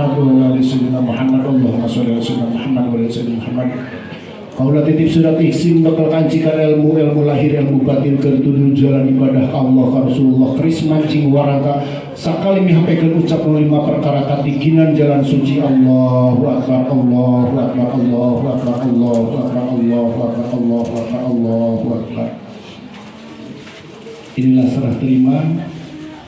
Muhammad wa ala ali sayyidina Muhammad. Allahumma sholli ala sayyidina Muhammad wa ala ali sayyidina Muhammad. Kaulah titip surat iksim bakal kancikan ilmu lahir ilmu batin ketujuh jalan ibadah Allah ka Rasulullah keris mancing waraka sakali mihapekeun ucap 5 perkara katiginan jalan suci. Allahu akbar Allahu akbar Allahu akbar Allahu akbar Allahu akbar Allahu akbar Allahu akbar. Inilah serah terima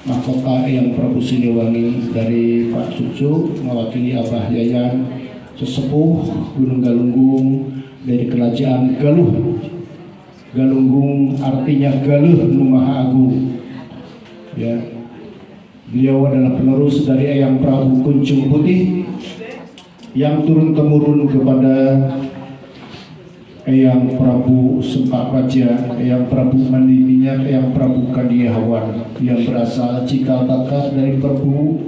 mahkota yang Prabu Siliwangi dari Pak Cucu mewakili Abah Yayan sesepuh Gunung Galunggung dari kerajaan Galuh. Galunggung artinya Galuh nu Maha Agung. Ya, beliau adalah penerus dari Eyang Prabu Kuncung Putih yang turun temurun kepada Eyang Prabu Sempak Raja, Eyang Prabu Mandi Minyak, Eyang Prabu Kadiawan yang berasal cikal bakal dari Prabu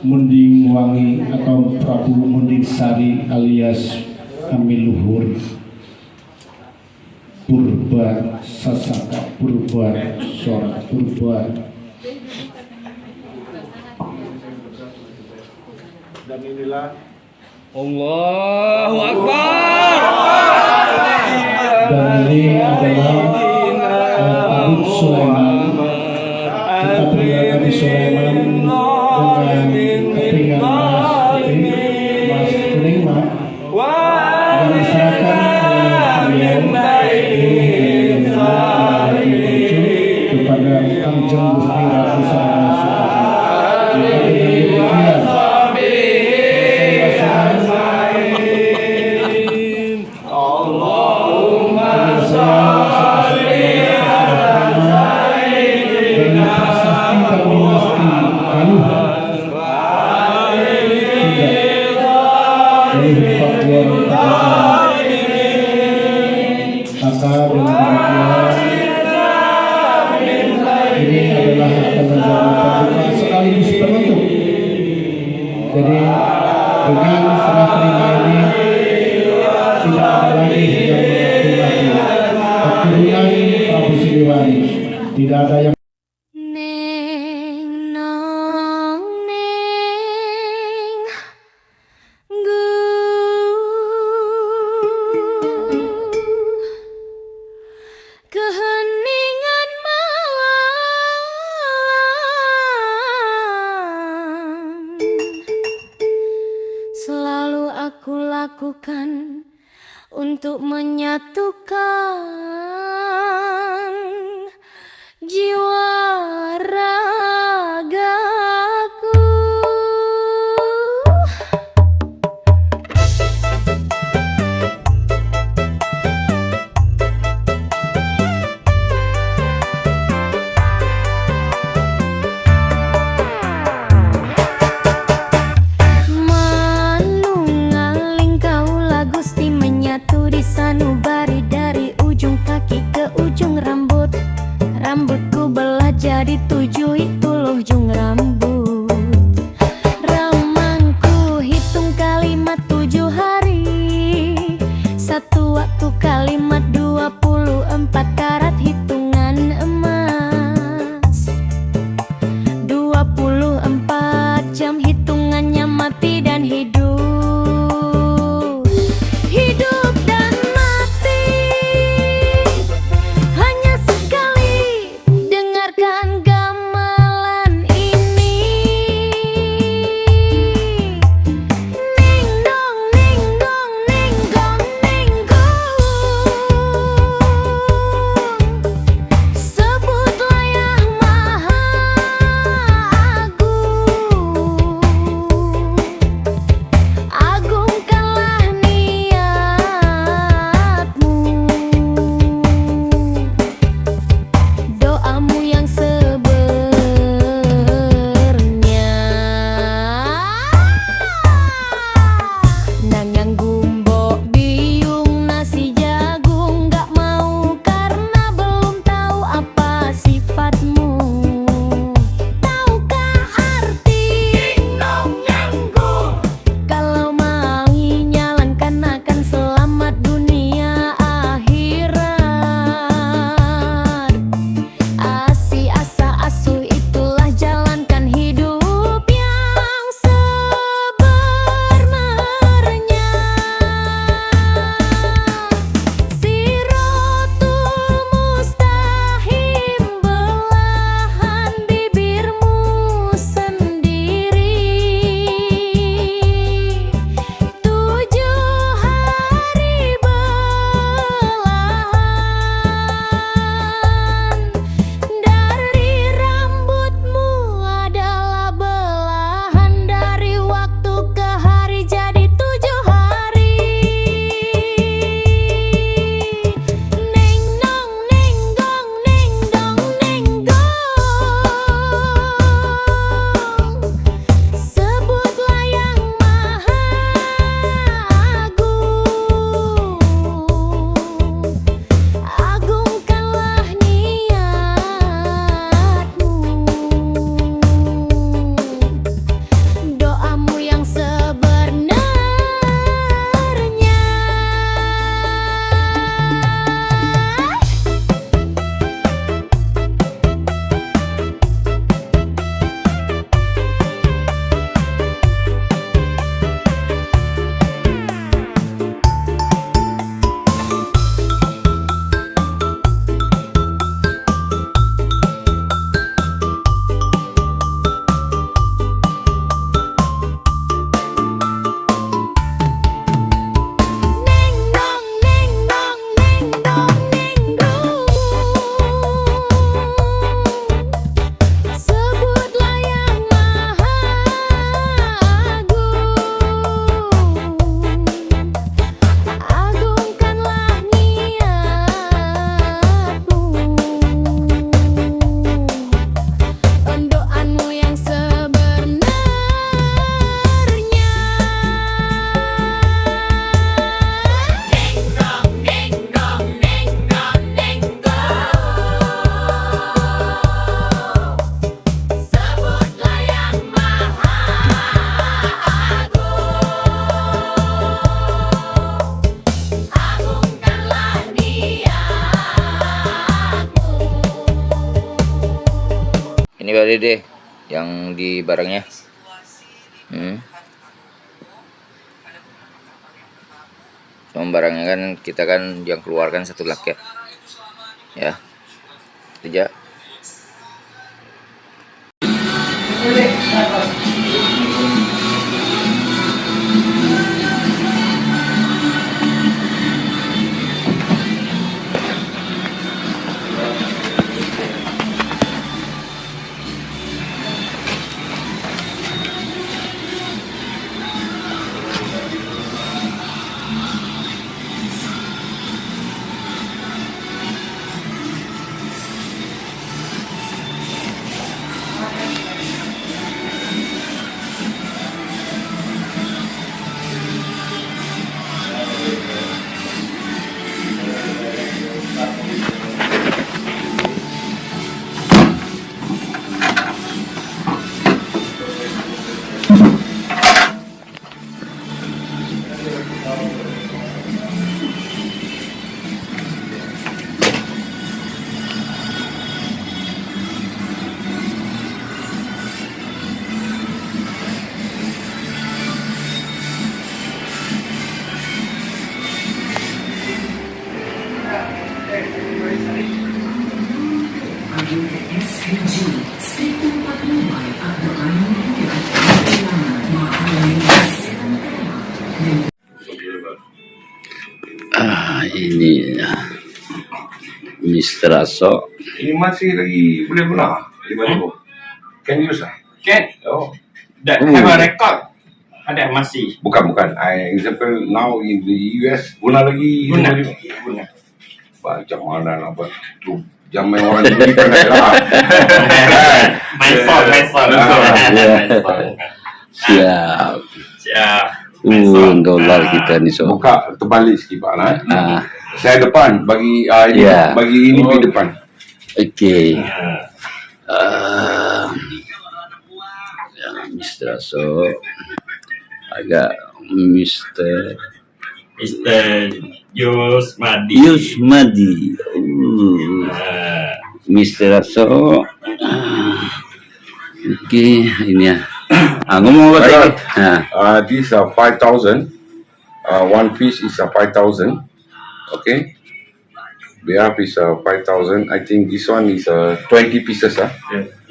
Munding Wangi atau Prabu Munding Sari alias Amiluhur Purba Sasaka Purba Sorak Purba. Dan inilah Allahu Akbar. Dan ini adalah Abu Sulaiman. Kita berikan Nabi Sulaiman dengan kepingan Mas Kuning Mak dan diserahkan oleh beliau kepada Kanjeng Gusti Ratu tidak ada yang Neng nong neng gu keheningan malam selalu aku lakukan untuk menyatukan jiwa ragaku. Manunggaling kaula Gusti menyatu di sanubari dari ujung kaki ke ujung rambut. Rambutku belah jadi 7 itu loh ujung rambut. Ramangku hitung kalimat 7 hari. Satu waktu kalimat 24 karat hitungan emas. 24 jam hitungannya mati dan hidup. Hidup dan mati hanya sekali. Dengarkan gamelan ini. Ning dong ning gong ning gong ning gong. Sebutlah yang Maha Agung. Pak Dede yang di barangnya. Barangnya kan kita kan yang keluarkan 1 lak ya. Tidak. Ini Mr. Aso. Ini masih lagi boleh guna 5,000. Can use lah. Can. Oh. That have a record. Ada masih. Bukan. Example now in the US guna lagi. Guna. Macam mana nak buat tu? Zaman orang dulu kan lah. My fault. Siap. Siap. Dolar kita ni so. Buka terbalik sikit Pak lah. Saya depan bagi bagi ini di depan. Okey. Mr. Aso agak Mr. Yusmadi. Mr. Aso. Okey, ini ya. Ngomong apa tadi? This 5,000. One piece is 5,000. Okay. BF is 5,000. I think this one is 20 pieces.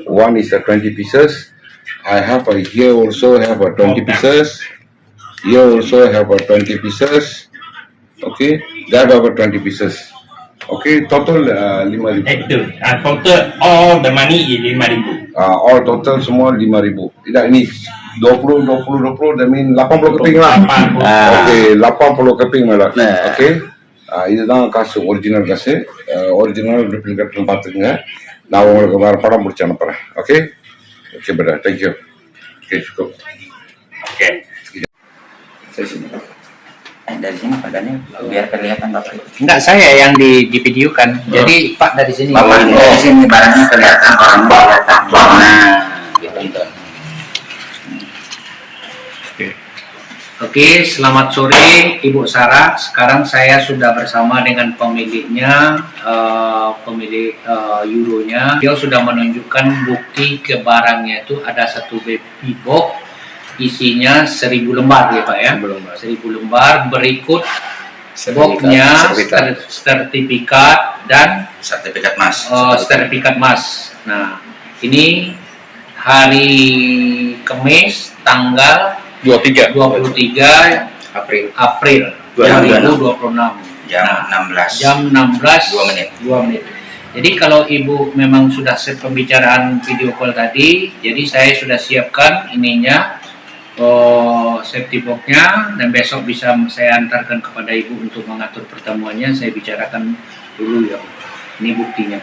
One is 20 pieces. I have here also have 20 pieces. Here also have 20 pieces. Okay. That have 20 pieces. Okay. Total 5,000. Total all the money is 5,000. All total semua 5,000. Tidak, ini 20, that mean 80 keping lah. Okay, 80 keping malah. Okay. இதுதான் காசு ஒரிஜினல் காசு original duplicate பார்த்துக்குங்க நான் உங்களுக்கு வேறு படம் பிடிச்சி அனுப்புகிறேன் ஓகே ஓகே பெட்டா தேங்க்யூ ஓகே சுகம் Oke. Dari sini Pak Daniel biar kelihatan Bapak. Enggak, saya yang di videokan. Jadi Pak dari sini. Bapak dari sini barangnya kelihatan orangnya kelihatan. Oke, selamat sore Ibu Sarah. Sekarang saya sudah bersama dengan pemiliknya, pemilik euronya. Dia sudah menunjukkan bukti ke barangnya itu ada satu baby box isinya 1.000 lembar ya Pak ya. 1.000 lembar berikut boxnya sertifikat dan Sertifikat Mas. Sertifikat Mas. Nah, ini hari Kamis tanggal 23 April 2026 jam 16 2 menit. Jadi kalau Ibu memang sudah set pembicaraan video call tadi, jadi saya sudah siapkan ininya safety box-nya dan besok bisa saya antarkan kepada Ibu untuk mengatur pertemuannya. Saya bicarakan dulu ya. Ini buktinya.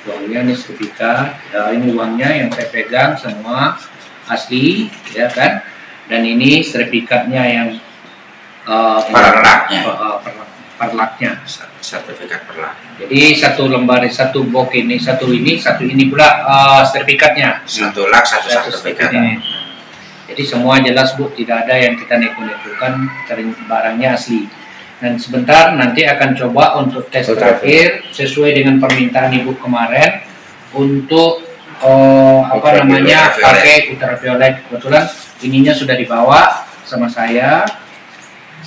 Uangnya ini sertifikat, ini uangnya yang saya pegang semua asli ya kan. Dan ini sertifikatnya yang perlaknya, sertifikat perlak. Jadi satu lembar, satu box ini, satu ini pula sertifikatnya. Satu lak, satu sertifikat. Jadi semua jelas Bu, tidak ada yang kita nego-negokan, barangnya asli. Dan sebentar nanti akan coba untuk tes terakhir sesuai dengan permintaan Ibu kemarin untuk apa namanya pakai ultraviolet. Kebetulan ininya sudah dibawa sama saya.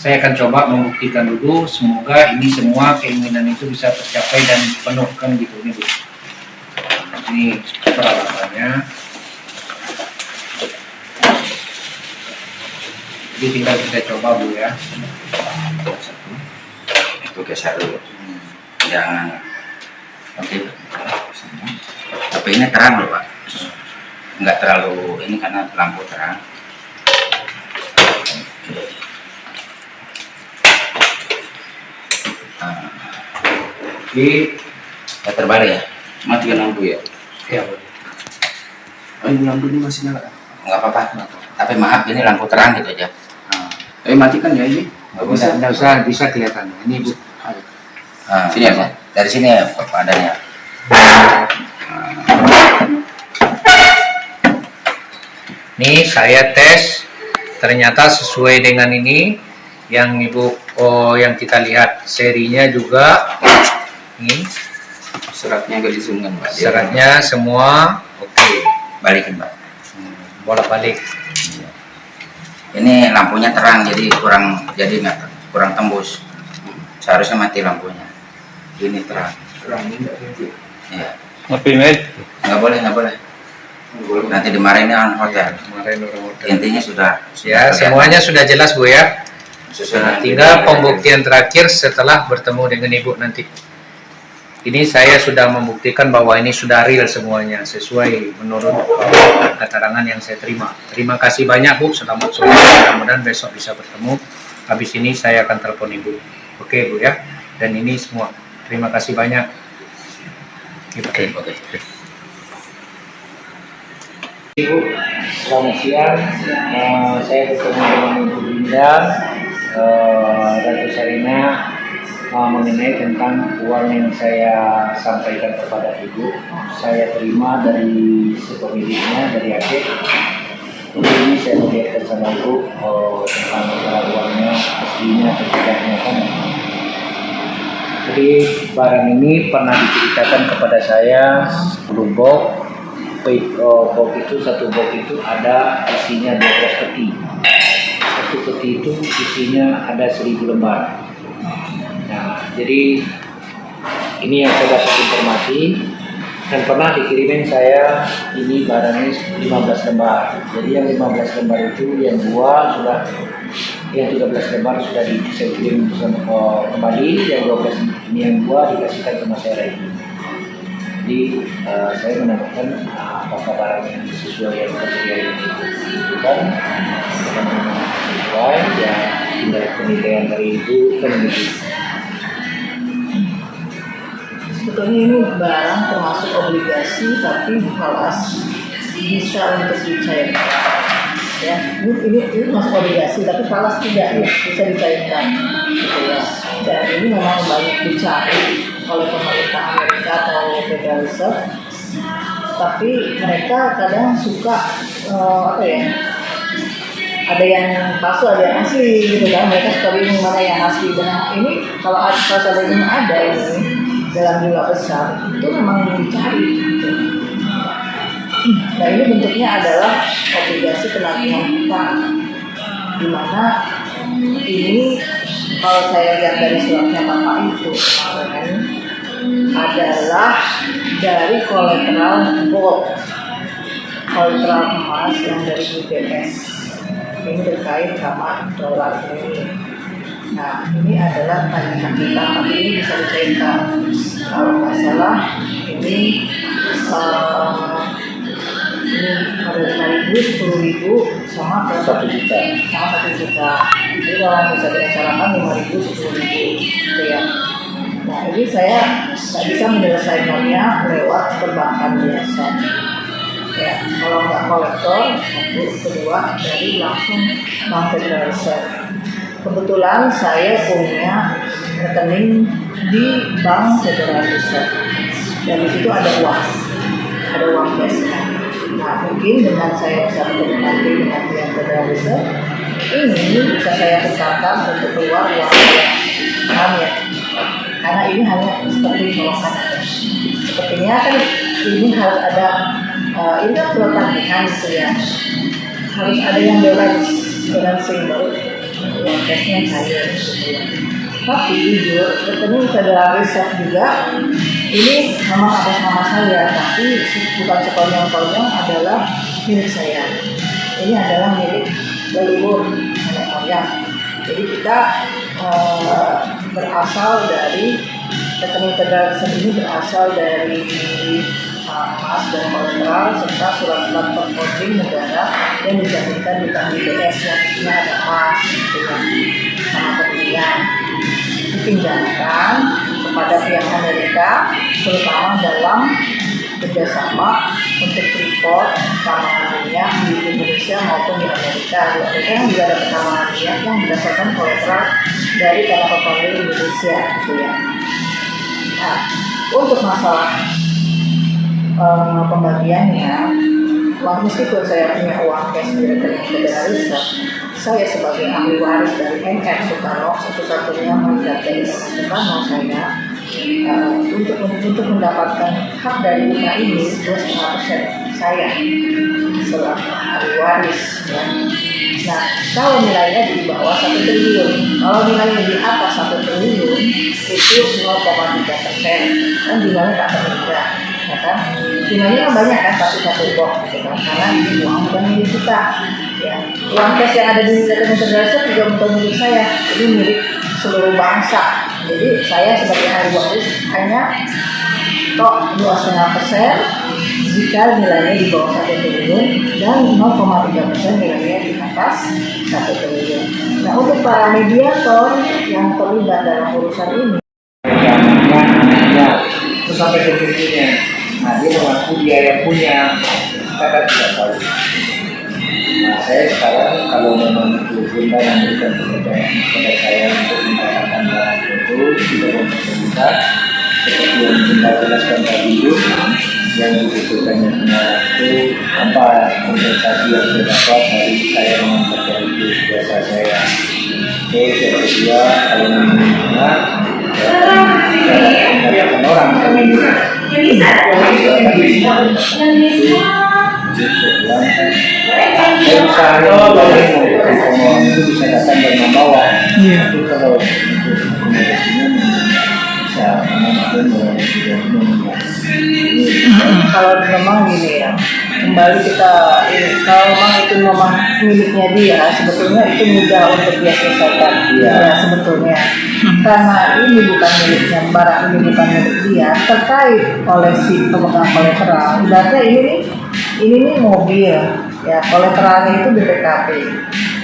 Saya akan coba membuktikan dulu, semoga ini semua keinginan itu bisa tercapai dan penuhkan gitu nih Bu. Ini peralatannya. Jadi tinggal kita coba Bu ya. Itu geser dulu. Jangan. Oke. Tapi ini terang loh Pak. Enggak terlalu ini karena lampu terang. Jadi Ya terbaru ya. Matikan lampu ya. ya Bu. Oh, ini lampu ini masih nyala. Enggak apa-apa. Tapi maaf ini lampu terang gitu aja. Matikan ya ini. Nggak usah bisa kelihatan. Ini Bu. Sini ya, Pak. Dari sini ya Pak adanya. Nih saya tes, ternyata sesuai dengan ini yang Ibu yang kita lihat serinya juga. Ini Seratnya agak disungkan Pak. seratnya semua oke. Balikin Pak. Bolak-balik. Ini lampunya terang jadi kurang tembus. Seharusnya mati lampunya. Ini terang. Iya. Nggak boleh. Nanti dimarahin on hotel. Intinya sudah Ya, kelihatan. semuanya sudah jelas Bu ya. Sesuai Nah, dengan tinggal video. pembuktian terakhir setelah bertemu dengan Ibu nanti. Ini saya sudah membuktikan bahwa ini sudah real semuanya sesuai menurut keterangan yang saya terima. Terima kasih banyak Bu, selamat sore. Mudah-mudahan besok bisa bertemu. Habis ini saya akan telepon Ibu. Oke Bu ya. Dan ini semua. Terima kasih banyak. Oke. Ibu, selamat siang. Saya bertemu dengan Ibu Linda, Ratu Sarina, mengenai tentang uang yang saya sampaikan kepada Ibu. Saya terima dari si pemiliknya, dari Aceh. Ini saya melihatkan sama Ibu tentang masalah uangnya, aslinya atau tidaknya kan. Jadi barang ini pernah diceritakan kepada saya 10 box. Box itu, satu box itu ada isinya 12 peti. Satu peti itu isinya ada 1000 lembar. Nah, jadi ini yang saya dapat informasi dan pernah dikirimin saya ini barangnya 15 lembar. Jadi yang 15 lembar itu yang 2 sudah, yang 13 lembar sudah dikirim kembali, yang 12 ini yang 2 dikasihkan sama saya lagi. Jadi saya menanyakan apakah barang yang sesuai yang tersedia ini bukan sesuai ya, tinggal penilaian dari Ibu kan begitu. Sebetulnya ini barang termasuk obligasi tapi falas, bisa untuk dicairkan. Ya, ini masuk obligasi tapi falas tidak ya, bisa dicairkan. Gitu ya. Dan ini memang banyak dicari oleh pemerintah Amerika atau Federal Reserve. Tapi mereka kadang suka apa ya? Ada yang palsu, ada yang asli gitu kan. Mereka suka bingung mana yang asli. Dan ini kalau seandainya ada ini dalam jumlah besar itu memang dicari gitu. Nah ini bentuknya adalah obligasi penagihan utang, di mana ini kalau saya lihat dari suratnya Bapak itu kemarin adalah dari kolateral gold, kolateral emas yang dari UBS. Ini terkait sama dolar ini. Nah, ini adalah tagihan kita, tapi ini bisa dicairkan. Kalau nggak salah, ini ada 5.000, 10.000, sama 1 juta. Sama 1 juta. Jadi kalau bisa diacarakan 5.000, 10.000, gitu ya. Nah, ini saya nggak bisa menyelesaikannya lewat perbankan biasa. Ya, kalau nggak kolektor, satu, kedua dari langsung Bank Federal Reserve. Kebetulan saya punya rekening di Bank Federal Reserve dan di situ ada uang cash. Nah mungkin dengan saya bisa bertemu nanti dengan Bank Federal Reserve ini bisa saya kesahkan untuk keluar uang ya, karena ini hanya seperti colongan. Sepertinya kan ini harus ada ini kan surat tagihan gitu ya, harus ada yang balance baru uang cashnya cair gitu ya. Tapi jujur, ketemu saudara riset juga, ini memang atas nama saya, tapi bukan sekonyong-konyong, adalah milik saya. Ini adalah milik leluhur nenek moyang. Jadi kita berasal dari rekening federal ini berasal dari emas dan kolateral serta surat-surat perholding negara yang dijaminkan di BPS yang isinya ada emas sama pembelian dipinjamkan kepada pihak Amerika, terutama dalam kerjasama untuk Freeport pertambangan minyak di Indonesia maupun di Amerika. Di Amerika kan juga ada pertambangan minyak yang berdasarkan kolateral dari tanah pertambangan Indonesia, gitu ya. Nah, untuk masalah pembagiannya, meskipun saya punya uang cash di rekening Federal Reserve, saya sebagai ahli waris dari NR Soekarno, satu-satunya mendatangi Soekarno saya untuk mendapatkan hak dari rumah ini 2,5% saya selaku ahli waris. Ya. Nah, kalau nilainya di bawah 1 triliun, kalau nilainya di atas 1 triliun itu 0,3%, kan jumlahnya tak terhingga. Ya kan? Jumlahnya kan banyak kan, tapi satu box gitu kan, karena ini uang bukan milik kita. Ya. Uang cash yang ada di rekening Federal juga bukan milik saya, ini milik seluruh bangsa. Jadi saya sebagai ahli waris hanya 2,5% jika nilainya di bawah 1 triliun dan 0,3% nilainya di atas 1 triliun. Nah, untuk para mediator yang terlibat dalam urusan ini, Terus sampai ke bukunya. Nah, dia mengaku dia yang punya, kita kan tidak tahu. Nah, saya sekarang kalau memang itu Bunda memberikan kepercayaan kepada saya untuk mendapatkan barang itu, tidak mempertemukan seperti yang Bunda jelaskan tadi itu, yang dibutuhkannya semua itu apa kompensasi yang saya dapat dari saya mengamalkan itu biasa saya. Terus yang kedua, kalau memang saya orang itu bisa datang dan membawa. Itu kalau untuk akomodasinya bisa kalau memang gini ya, kembali kita kalau memang itu memang miliknya dia, sebetulnya itu mudah untuk dia selesaikan. Ya sebetulnya, karena ini bukan miliknya, barang ini bukan milik dia, terkait oleh si pemegang kolateral. Ibaratnya ini nih mobil, ya kolateralnya itu BPKB.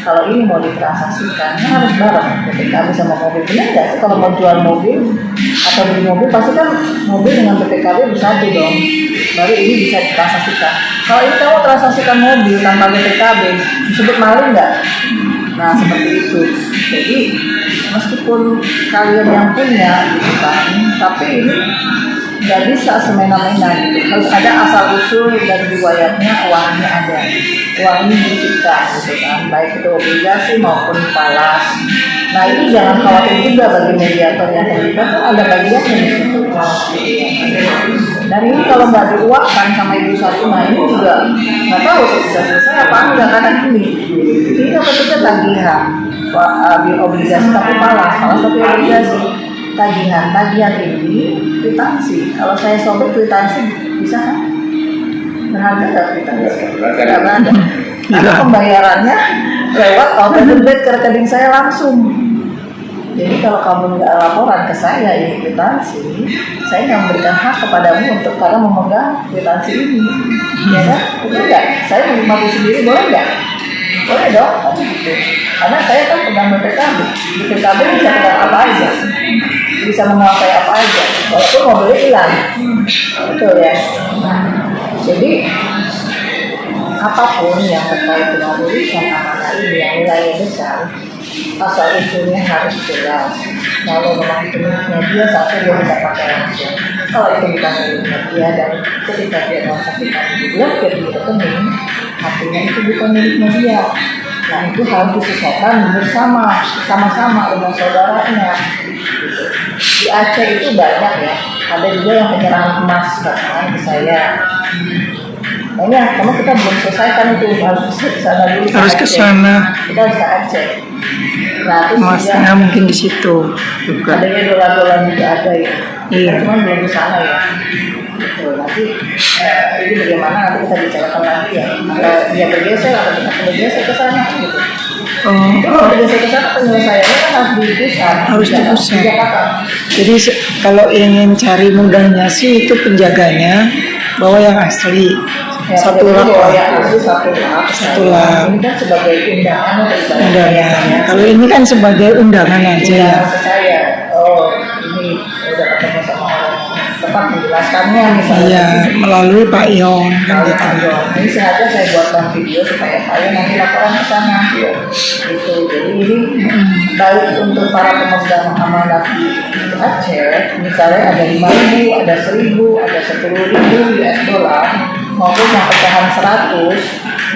Kalau ini mau ditransaksikan, kan harus bareng BPKB sama mobil. Benar nggak sih kalau mau jual mobil atau beli mobil, pasti kan mobil dengan BPKB bersatu dong. Baru ini bisa ditransaksikan. Kalau ini kamu transaksikan mobil tanpa BPKB, disebut maling nggak? Nah seperti itu. Jadi meskipun kalian yang punya, gitu kan, tapi ini nggak bisa semena-mena gitu. Harus ada asal usul dan riwayatnya, uangnya ada. Uang ini dicipta gitu kan, baik itu obligasi maupun falas. Nah ini jangan khawatir juga bagi mediator yang terlibat, kan ada bagiannya di situ. Dan ini kalau nggak diuapkan sama Ibu Satima, ini juga nggak tahu bisa selesai apa enggak, karena ini kan ketika tagihan obligasi tapi falas tapi obligasi. Tagihan ini kwitansi. Kalau saya sobek kwitansi bisa kan? Berharga nggak kwitansi? Nggak ada. Karena pembayarannya lewat automatic ke rekening saya langsung. Jadi kalau kamu nggak laporan ke saya ini kwitansi, saya nggak memberikan hak kepadamu untuk karena memegang kwitansi ini. Ya kan? Betul nggak? Saya menikmati sendiri, boleh nggak? Boleh dong, gitu. Karena saya kan pegang BPKB. BPKB bisa pegang apa aja, bisa menguasai apa aja, walaupun mobilnya hilang. Betul ya. Jadi apapun yang terkait dengan urusan amanah ini yang nilainya besar, asal usulnya harus jelas. Kalau memang itu miliknya dia, satu dia bisa pakai langsung. Kalau itu bukan miliknya dia dan ketika dia transaksikan diblokir di rekening, artinya itu bukan miliknya dia. Nah itu harus diselesaikan bersama, sama-sama dengan saudaranya. Di Aceh itu banyak ya, ada juga yang penyerahan emas belakangan ke saya. Nah ini karena kita belum selesaikan itu, harus ke sana dulu. Harus ke sana. Kita harus ke Aceh. Nah terus Masnya mungkin di situ juga. adanya dolar-dolar juga ada ya. Iya. Cuman belum ke sana ya. Gitu. Nanti ini bagaimana nanti kita bicarakan lagi ya. Dia bergeser atau kita bergeser ke sana gitu. Kalau bergeser ke sana penyelesaiannya kan harus di pusat. Harus di pusat. Di Jakarta. Jadi kalau ingin cari mudahnya sih itu penjaganya bawa yang asli. Ya, Satu jadi lap. bahwa yang asli satu lap. Satu lap. Ini kan sebagai undangan atau Undangan. Kalau ini kan sebagai undangan aja ya. Maksud saya, oh ini udah ketemu sama orang tepat menjelaskannya misalnya. Iya, melalui Pak Ion kan Kalau gitu. ini sengaja saya buatkan video supaya saya nanti laporan ke sana. Gitu. Jadi ini baik untuk para pemegang amanat di Aceh, misalnya ada 5.000, ada 1.000, ada 10.000 US dollar, maupun yang pecahan 100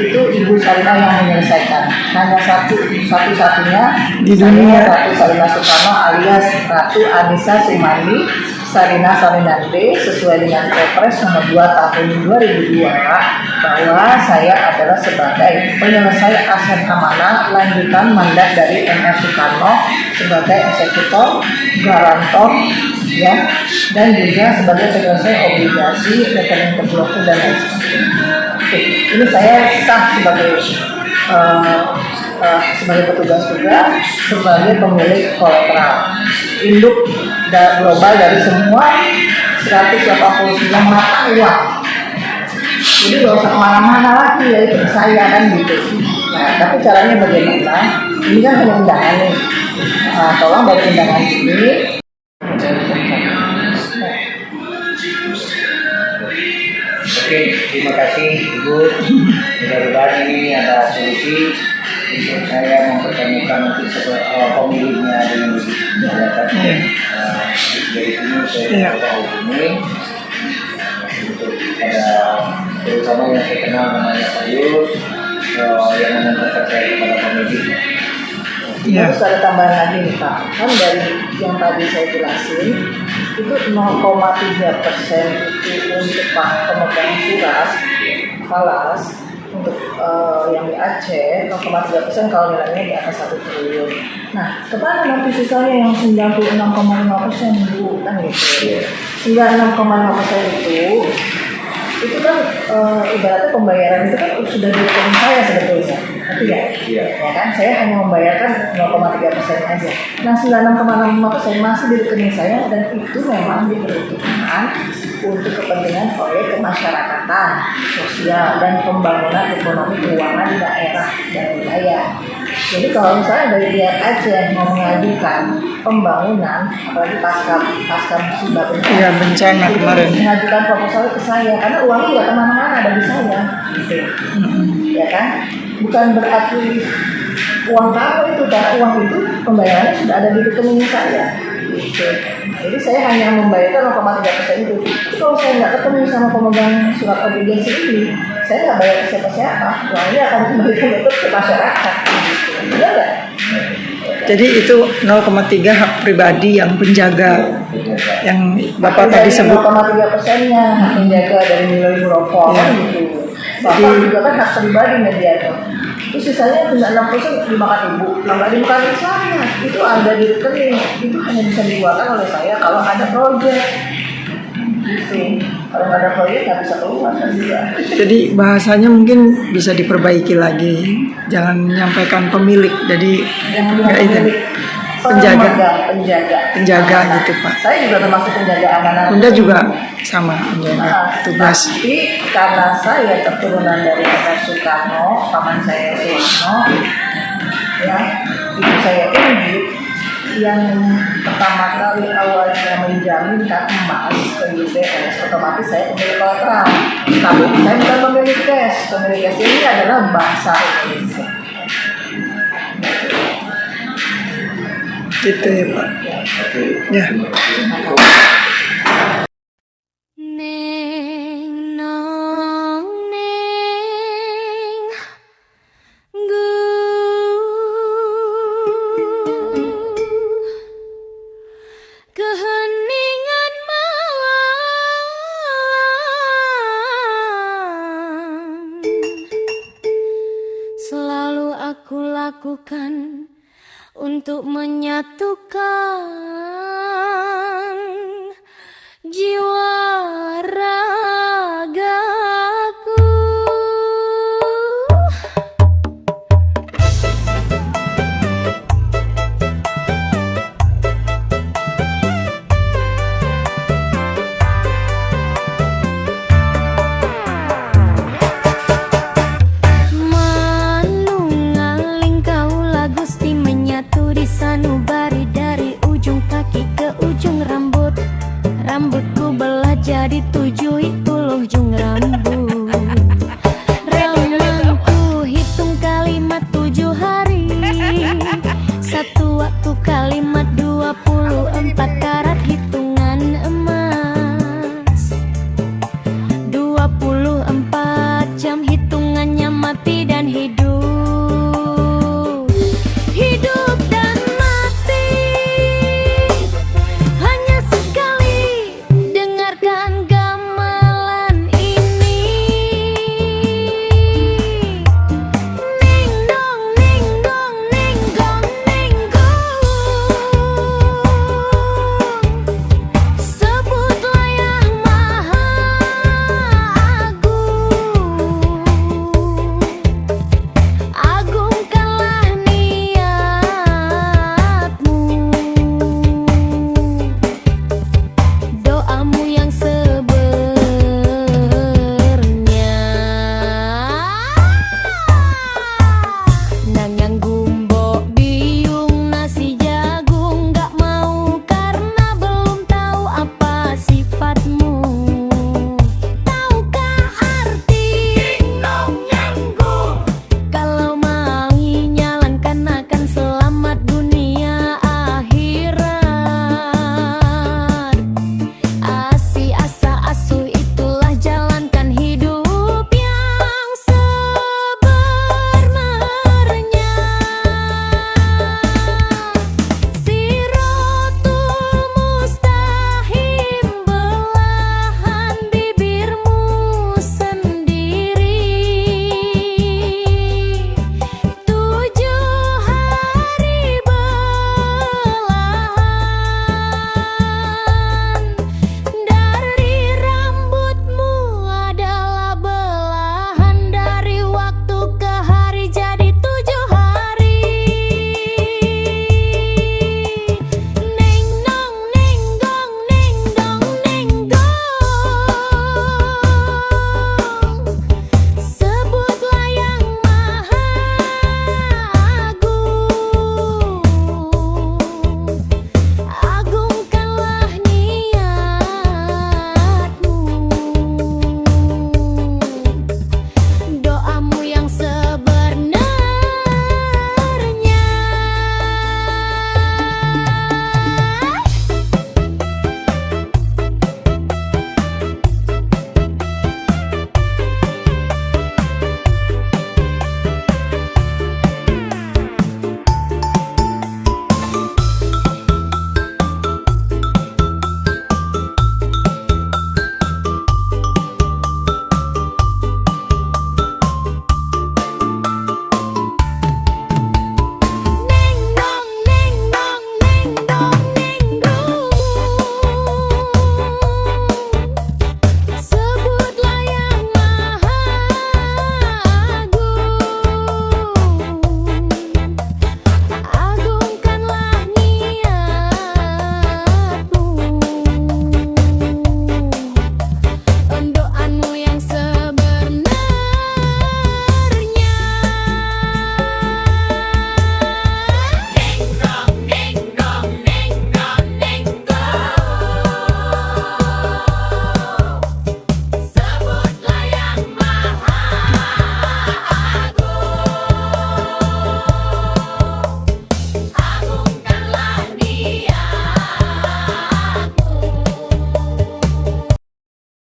itu Ibu Sarinah yang menyelesaikan. Hanya satu-satunya Di dunia. Ratu Sarinah Soekarno alias Ratu Anissa Sumandi Sarinah Sarinande sesuai dengan Kepres nomor 2 tahun 2002 bahwa saya adalah sebagai penyelesai aset amanah lanjutan mandat dari MR Soekarno sebagai eksekutor, garantor, ya, dan juga sebagai penyelesai obligasi, rekening terblokir dan lain sebagainya. Oke, ini saya sah sebagai petugas juga sebagai pemilik kolateral induk global dari semua 189 mata uang. Jadi gak usah kemana-mana lagi ya itu saya kan gitu. Nah tapi caranya bagaimana? Ini kan hanya undangan nih. Nah, tolong dari undangan ini. Oke, terima kasih Ibu. Mudah-mudahan ini ada solusi untuk saya mempertemukan nanti pemiliknya dengan jabatan. Dari sini saya coba hubungi untuk ada terutama yang saya kenal namanya Pak Yus yang mengantarkan saya kepada pemiliknya. Terus ada tambahan lagi nih Pak, kan dari yang tadi saya jelasin itu 0,3% itu untuk Pak pemegang surat falas untuk yang di Aceh 0,3% kalau nilainya di atas 1 triliun. Nah, kemana nanti sisanya yang 96,5% Bu kan gitu? 96,5% itu kan ibaratnya pembayaran itu kan sudah di rekening saya sebetulnya, tapi ya kan saya hanya membayarkan 0,3% aja. Nah 96,5% masih di rekening saya dan itu memang diperuntukkan untuk kepentingan proyek kemasyarakatan, sosial dan pembangunan ekonomi keuangan di daerah dan wilayah. Jadi kalau misalnya dari pihak Aceh mau mengajukan pembangunan, apalagi pasca musibah bencana kemarin, mengajukan proposal ke saya karena uangnya nggak kemana-mana ada di saya, gitu. Ya kan? Bukan berarti uang kamu itu, karena uang itu pembayarannya sudah ada di rekening saya. Gitu. Jadi saya hanya membayarkan 0,3% itu. Tapi kalau saya nggak ketemu sama pemegang surat obligasi ini, saya nggak bayar ke siapa-siapa. Uangnya akan dikembalikan tetap ke masyarakat. Gitu. Iya nggak? Jadi itu 0,3 hak pribadi yang penjaga yang Bapak tadi sebut. 0,3%-nya hak menjaga dari nilai merokok kan gitu. Bapak juga kan hak pribadi mediator. Itu sisanya tinggal 6% dimakan Ibu, nggak dimakan saya. Itu ada di rekening. Itu hanya bisa dikeluarkan oleh saya kalau ada proyek. Gitu. Kalau nggak ada proyek nggak bisa keluar kan juga. Jadi bahasanya mungkin bisa diperbaiki lagi. Jangan menyampaikan pemilik. Jadi nggak itu. Penjaga gitu Pak. Saya juga termasuk penjaga amanah. Bunda juga sama penjaga tugas. Tapi karena saya keturunan dari MR Soekarno, paman saya Soekarno, ya ibu saya Inggit yang pertama kali awalnya menjaminkan emas ke UBS, otomatis saya pemilik kolateral. Tapi saya bukan pemilik cash. Pemilik cash ini adalah bangsa Indonesia. Gitu ya Pak. Ya. Neng nong neng gu keheningan malam untuk menyatukan jiwa